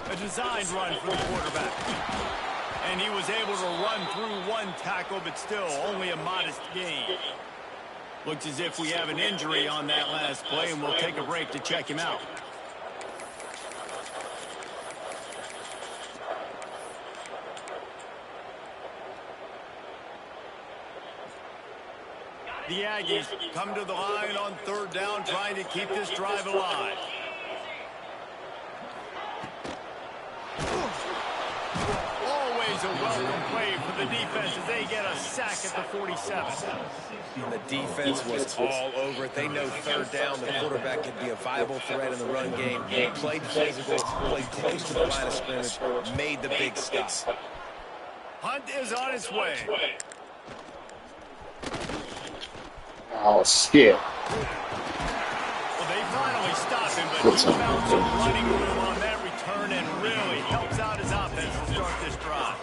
A designed run for the quarterback. And he was able to run through 1 tackle, but still only a modest gain. Looks as if we have an injury on that last play, and we'll take a break to check him out. The Aggies come to the line on third down, trying to keep this drive alive. Always always a welcome play for the defense as they get a sack at the 47. And the defense was all over it. They know third down, the quarterback could be a viable threat in the run game. Played physical, played close to the line of scrimmage, made the big stop. Hunt is on its way. Oh, shit. Well, they finally stopped him, but he found some running room on that return and really helps out his offense to start this drive.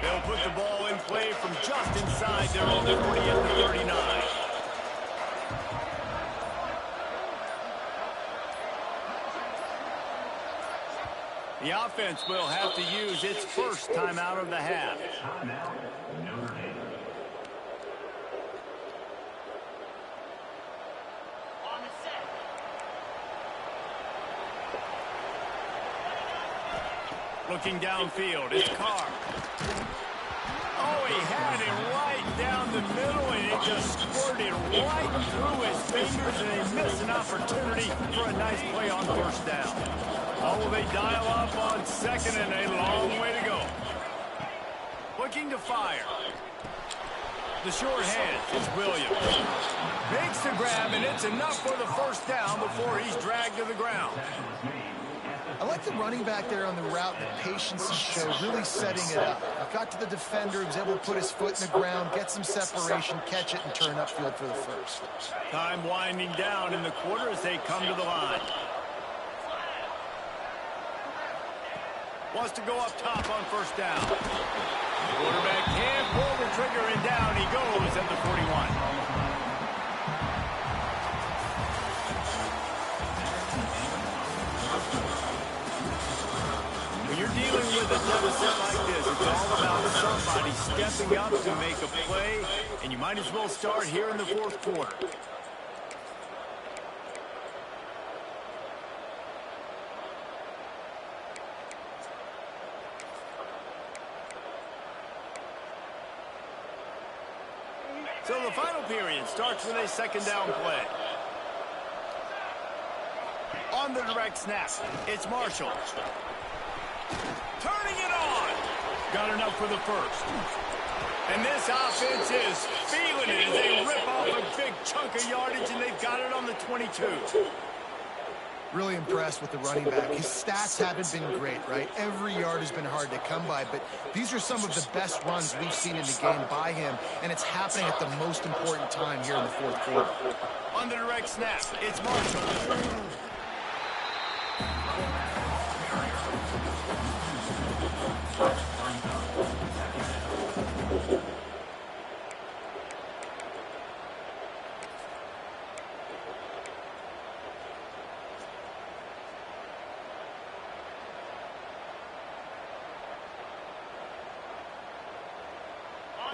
They'll put the ball in play from just inside their own 40 at the 39. The offense will have to use its first timeout of the half. Timeout, Notre Dame. Looking downfield, it's Carr. Oh, he had it right down the middle, and it just squirted right through his fingers, and he missed an opportunity for a nice play on first down. Oh, will they dial up on second, and a long way to go. Looking to fire. The short hands, it's Williams. Makes the grab, and it's enough for the first down before he's dragged to the ground. I like the running back there on the route, the patience he showed, really setting it up. He got to the defender, he was able to put his foot in the ground, get some separation, catch it, and turn upfield for the first. Time winding down in the quarter as they come to the line. Wants to go up top on first down. Quarterback can't pull the trigger, and down he goes at the 41. When you're dealing with a deficit like this, it's all about somebody stepping up to make a play, and you might as well start here in the fourth quarter. So the final period starts with a second down play. On the direct snap, it's Marshall. Turning it on. Got enough for the first. And this offense is feeling it as they rip off a big chunk of yardage, and they've got it on the 22. Really impressed with the running back. His stats haven't been great, right? Every yard has been hard to come by, but these are some of the best runs we've seen in the game by him, and it's happening at the most important time here in the fourth quarter. On the direct snap, it's Marshall.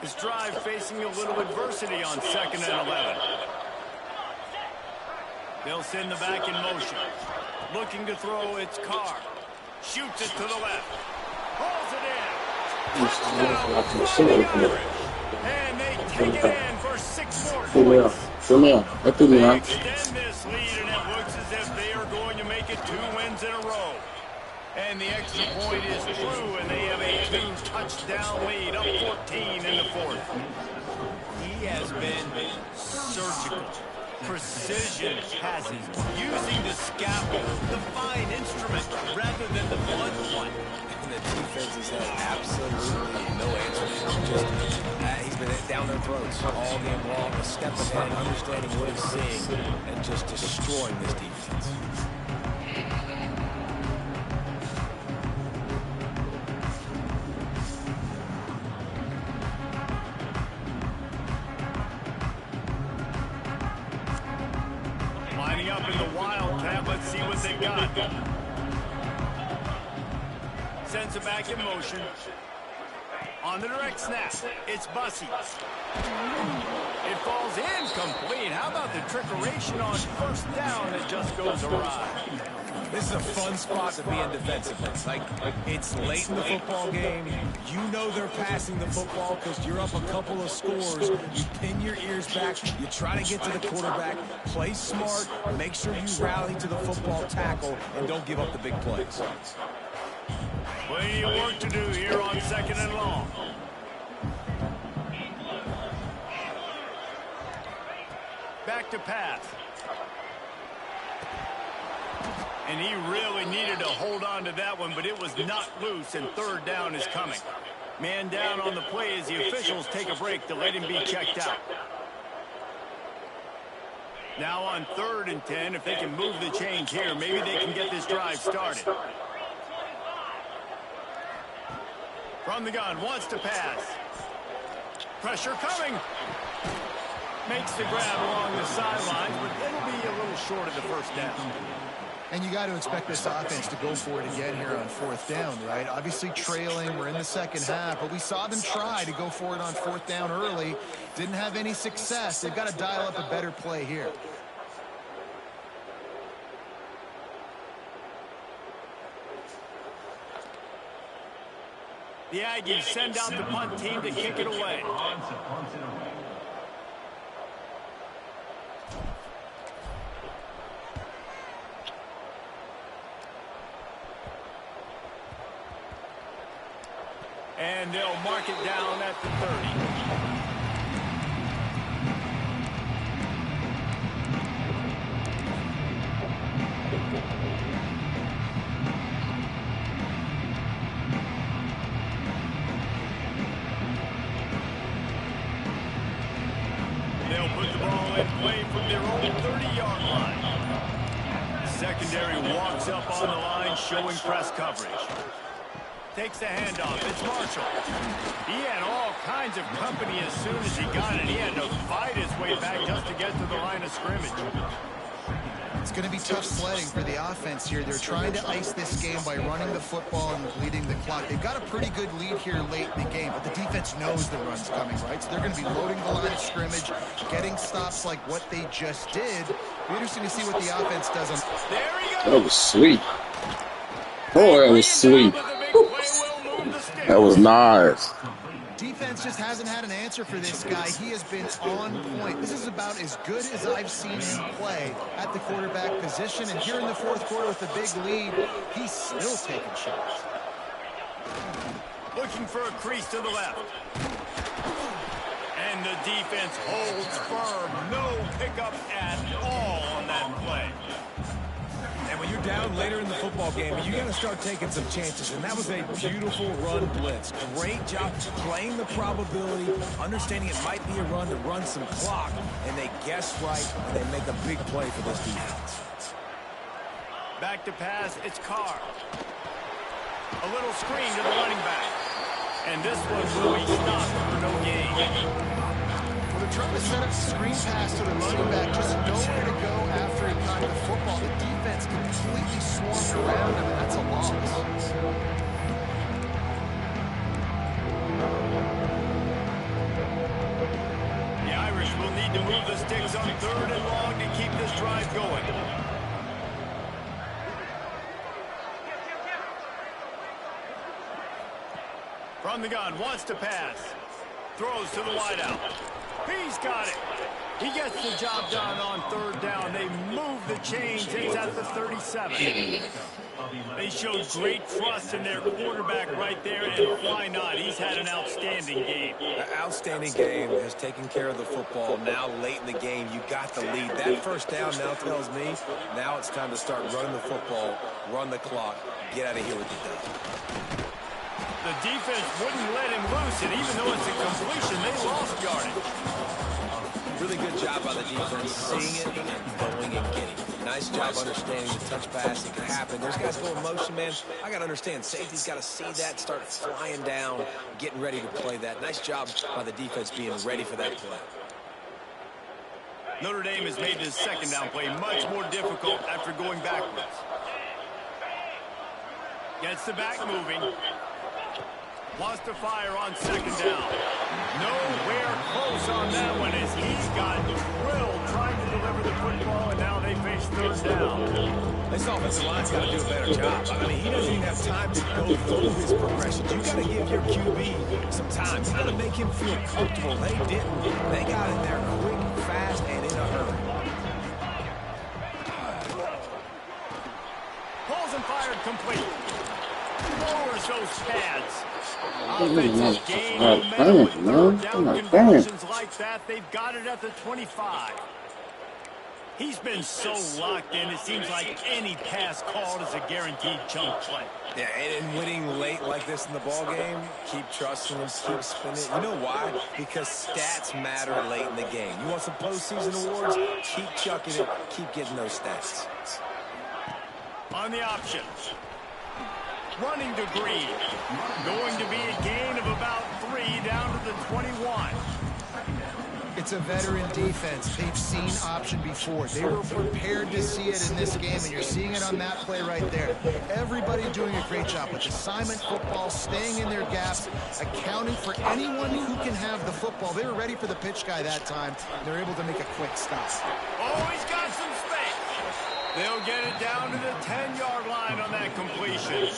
This drive facing a little adversity on 2nd and 11. They'll send the back in motion. Looking to throw, it's Carr. Shoots it to the left. Pulls it in. And they take it in for 6 more points. They extend this lead, and it looks as if they are going to make it 2 wins in a row. And the extra point is true, and they have a 2-touchdown lead, up 14 in the fourth. He has been surgical. Precision passes, using the scalpel, the fine instrument, rather than the blunt one. And the defense has had absolutely no answer. He's been down their throats all game long, a step ahead, understanding what he's seeing, and just destroying this defense. Lining up in the Wildcat, let's see what they've got. Sends it back in motion. On the direct snap, it's Bussey. It falls incomplete. How about the trickeration on first down that just goes awry? This is a fun spot to be in defensively. Like, it's late in the football game. You know they're passing the football because you're up a couple of scores. You pin your ears back. You try to get to the quarterback. Play smart. Make sure you rally to the football tackle and don't give up the big plays. Plenty of work to do here on 2nd and long. Back to pass. And he really needed to hold on to that one, but it was not loose, and 3rd down is coming. Man down on the play as the officials take a break to let him be checked out. Now on 3rd and 10, if they can move the chains here, maybe they can get this drive started. From the gun, wants to pass. Pressure coming. Makes the grab along the sidelines, but it'll be a little short of the 1st down. And you got to expect this offense to go for it again here on 4th down, right? Obviously trailing, we're in the 2nd half, but we saw them try to go for it on 4th down early. Didn't have any success. They've got to dial up a better play here. The Aggies send out the punt team to kick it away. And they'll mark it down at the 30. They'll put the ball in play from their own 30-yard line. Secondary walks up on the line, showing press coverage. Takes the handoff. It's Marshall. He had all kinds of company as soon as he got it. He had to fight his way back just to get to the line of scrimmage. It's going to be tough sledding for the offense here. They're trying to ice this game by running the football and bleeding the clock. They've got a pretty good lead here late in the game, but the defense knows the run's coming, right? So they're going to be loading the line of scrimmage, getting stops like what they just did. It'll be interesting to see what the offense does on. There he goes. That was sweet. Oh, that was sweet. That was nice. Defense just hasn't had an answer for this guy. He has been on point. This is about as good as I've seen him play at the quarterback position. And here in the 4th quarter with the big lead, he's still taking shots. Looking for a crease to the left. And the defense holds firm. No pickup at all on that play. And when you're down later in the football game, you got to start taking some chances. And that was a beautiful run blitz. Great job playing the probability, understanding it might be a run to run some clock. And they guess right, and they make a big play for this defense. Back to pass, it's Carr. A little screen to the running back. And this one will be stopped for no gain. Well, they're trying to set up a screen pass to the running back, just nowhere to go after he caught the football. The defense completely swarmed around him, and that's a loss. The Irish will need to move the sticks on 3rd and long to keep this drive going. From the gun, wants to pass. Throws to the wideout. He's got it. He gets the job done on 3rd down. They move the chains. It's at the 37. They showed great trust in their quarterback right there, and why not? He's had an outstanding game. An outstanding game, has taken care of the football. Now late in the game, you got the lead. That 1st down now tells me now it's time to start running the football, run the clock, get out of here with the dub. The defense wouldn't let him loose, and even though it's a completion, they lost yardage. Really good job by the defense, seeing it and going and getting it. Nice job understanding the touch pass. It can happen. There's guys going motion, man. I got to understand. Safety's got to see that, start flying down, getting ready to play that. Nice job by the defense being ready for that play. Notre Dame has made this 2nd down play much more difficult after going backwards. Gets the back moving. Lost to fire on second down. Nowhere close on that one as he got drilled trying to deliver the football, and now they face third down. This offensive line's got to do a better job. I mean, he doesn't even have time to go through his progressions. You got to give your QB some time. You got to make him feel comfortable. They didn't. They got in there quick, fast, and in a hurry. Pulls and fired complete. Lowers those pads. Offenses gain momentum with third down conversions like that. They've got it at the 25. He's been so locked in, it seems like any pass called is a guaranteed chunk play. Yeah, and winning late like this in the ball game, keep trusting him, keep spinning. You know why? Because stats matter late in the game. You want some postseason awards? Keep chucking it, keep getting those stats. On the option. Running to Green. Going to be a gain of about 3 down to the 21. It's a veteran defense. They've seen option before. They were prepared to see it in this game, and you're seeing it on that play right there. Everybody doing a great job with assignment football, staying in their gaps, accounting for anyone who can have the football. They were ready for the pitch guy that time, and they're able to make a quick stop. Oh, he's got some space. They'll get it down to the 10-yard line on that completion.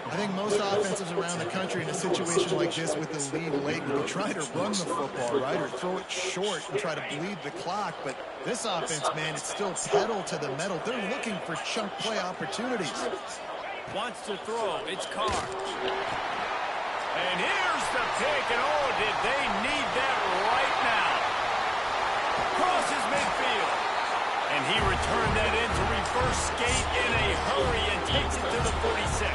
I think most offenses around the country in a situation like this with the lead late would be trying to run the football, right, or throw it short and try to bleed the clock. But this offense, man, it's still pedal to the metal. They're looking for chunk play opportunities. Wants to throw. It's Carr. And here's the pick, and oh, did they need that right now. Crosses midfield. And he returned that into reverse skate in a hurry and takes it to the 46.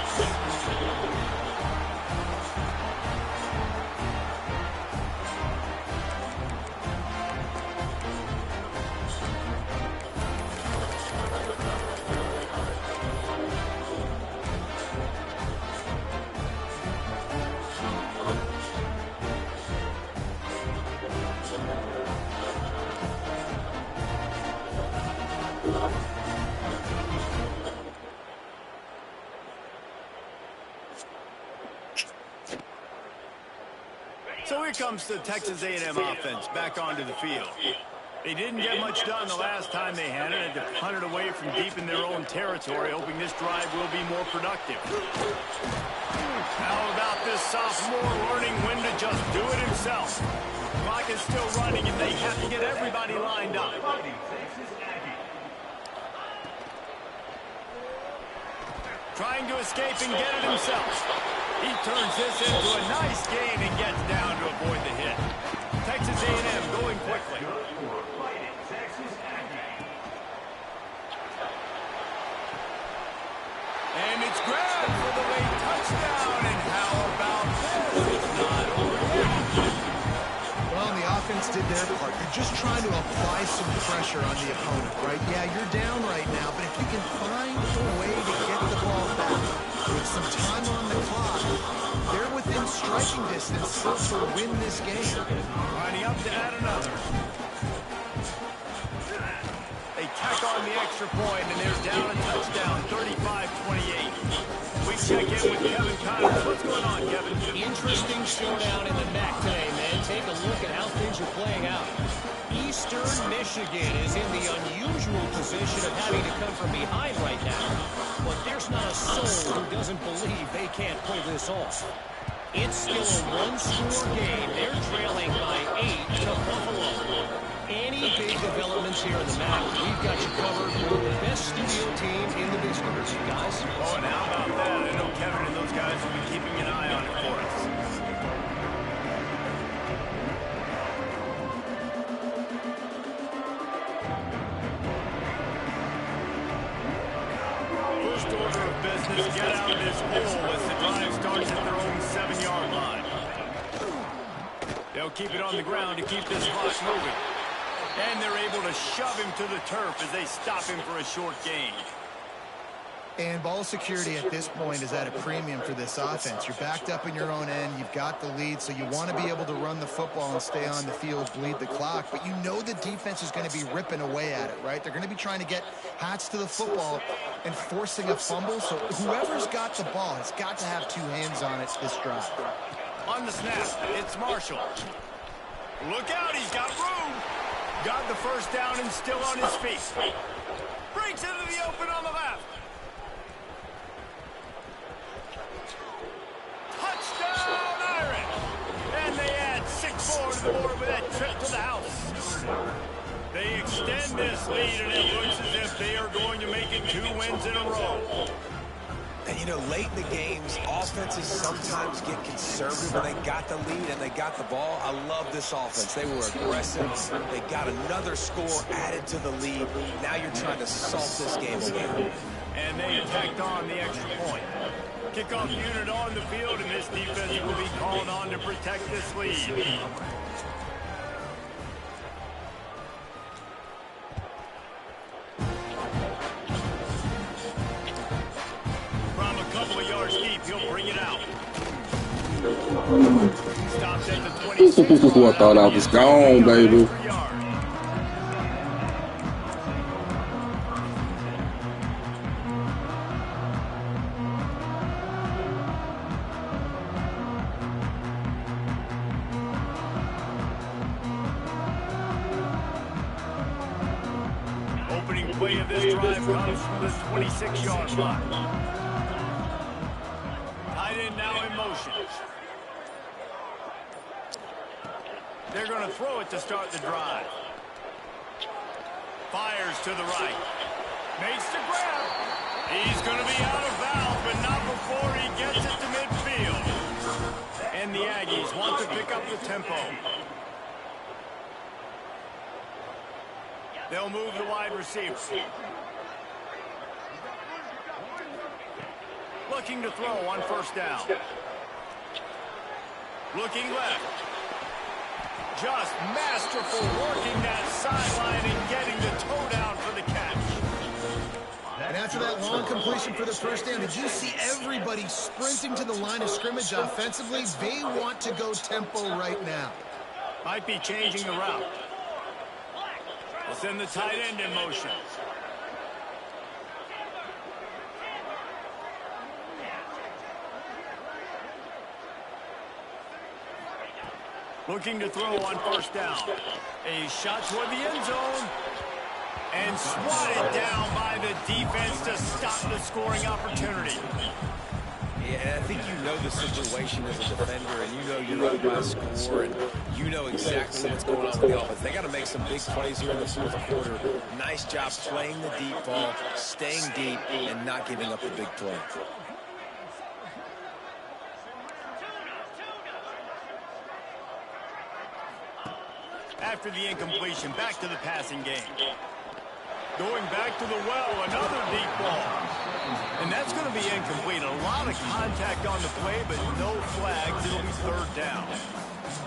So here comes the Texas A&M offense back onto the field. They didn't get much done the last time they had it. They punted away from deep in their own territory, hoping this drive will be more productive. How about this sophomore learning when to just do it himself? Clock is still running, and they have to get everybody lined up. Trying to escape and get it himself. He turns this into a nice gain and gets down to avoid the hit. Texas A&M going quickly. And it's grabbed for the late touchdown. And how about this? It's not over yet. Well, the offense did their part. They're just trying to apply some pressure on the opponent, right? Yeah, you're down right now, but if you can find a way to get the ball back with some time on the clock, they're within striking distance still to win this game. Lining up to add another. They tack on the extra point, and they're down a touchdown, 35-28. We check in with Kevin Connors. What's going on, Kevin? Interesting showdown in the MAC today, man. Take a look at how things are playing out. Eastern Michigan is in the unusual position of having to come from behind right now. But there's not a soul who doesn't believe they can't pull this off. It's still a one-score game. They're trailing by 8 to Buffalo. Any big developments here in the MAC, we've got you covered. We're the best studio team in the business, guys. Oh, and how about that? I know Kevin and those guys will be keeping an eye on it for us. First order of business, get out of this hole as the drive starts at their own 7-yard line. They'll keep it on the ground to keep this clock moving. And they're able to shove him to the turf as they stop him for a short gain. And ball security at this point is at a premium for this offense. You're backed up in your own end. You've got the lead, so you want to be able to run the football and stay on the field, bleed the clock. But you know the defense is going to be ripping away at it, right? They're going to be trying to get Hats to the football and forcing a fumble. So whoever's got the ball has got to have two hands on it this drive. On the snap, it's Marshall. Look out, he's got room. Got the first down and still on his feet. Breaks into the open on the left. Touchdown, Irish! And they add 6 more to the board with that trip to the house. They extend this lead, and it looks as if they are going to make it 2 wins in a row. And, you know, late in the games, offenses sometimes get conservative when they got the lead and they got the ball. I love this offense. They were aggressive. They got another score added to the lead. Now you're trying to salt this game away. And they tacked on the extra point. Kickoff unit on the field, and this defense will be called on to protect this lead. From a couple of yards deep, he'll bring it out. Stops at the 26. I thought I was gone, baby. Opening play of this drive comes from the 26-yard line. Tight end now in motion. They're going to throw it to start the drive. Fires to the right. Makes the grab. He's going to be out of bounds, but not before he gets it to midfield. And the Aggies want to pick up the tempo. They'll move the wide receiver. Looking to throw on first down. Looking left. Just masterful working that sideline and getting the toe down for the catch. And after that long completion for the first down, did you see everybody sprinting to the line of scrimmage offensively? They want to go tempo right now. Might be changing the route. We'll send the tight end in motion. Looking to throw on first down. A shot toward the end zone. And swatted down by the defense to stop the scoring opportunity. Yeah, I think you know the situation as a defender, and you know you're up by a score, and you know exactly what's going on with the offense. They got to make some big plays here in the fourth quarter. Nice job playing the deep ball, staying deep, and not giving up the big play. After the incompletion, back to the passing game. Going back to the well, another deep ball. And that's going to be incomplete. A lot of contact on the play, but no flags. It'll be third down.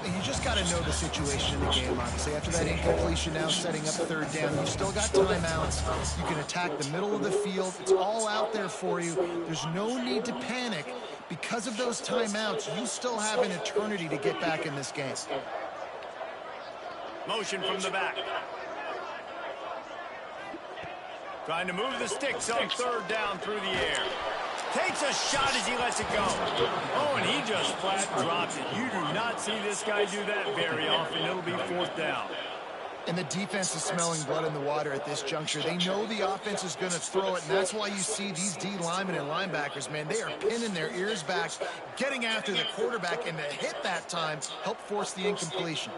You just got to know the situation in the game, obviously. After that incompletion, now setting up third down. You still got timeouts. You can attack the middle of the field. It's all out there for you. There's no need to panic. Because of those timeouts, you still have an eternity to get back in this game. Motion from the back. Trying to move the sticks on third down through the air. Takes a shot as he lets it go. Oh, and he just flat drops it. You do not see this guy do that very often. It'll be fourth down. And the defense is smelling blood in the water at this juncture. They know the offense is going to throw it, and that's why you see these D linemen and linebackers, man, they are pinning their ears back, getting after the quarterback, and the hit that time helped force the incompletion.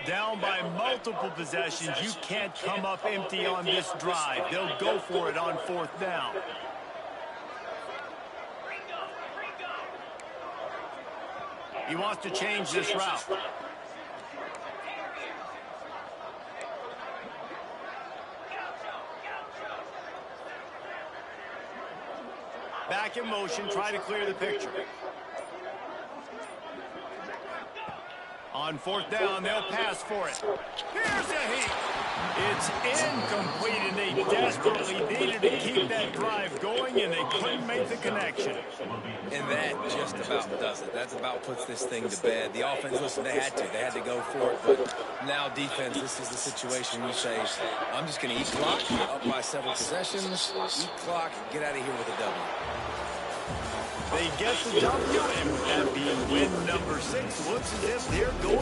Down by multiple possessions, you can't come up empty on this drive. They'll go for it on fourth down. He wants to change this route. Back in motion, try to clear the picture. On fourth down, they'll pass for it. Here's a heat. It's incomplete, and they desperately needed to keep that drive going, and they couldn't make the connection. And that just about does it. That about puts this thing to bed. The offense, listen, they had to go for it. But now defense, this is the situation you say, I'm just going to eat clock, up by several possessions, eat clock, get out of here with a W. They get the W, and with that being win number 6, looks as if they're going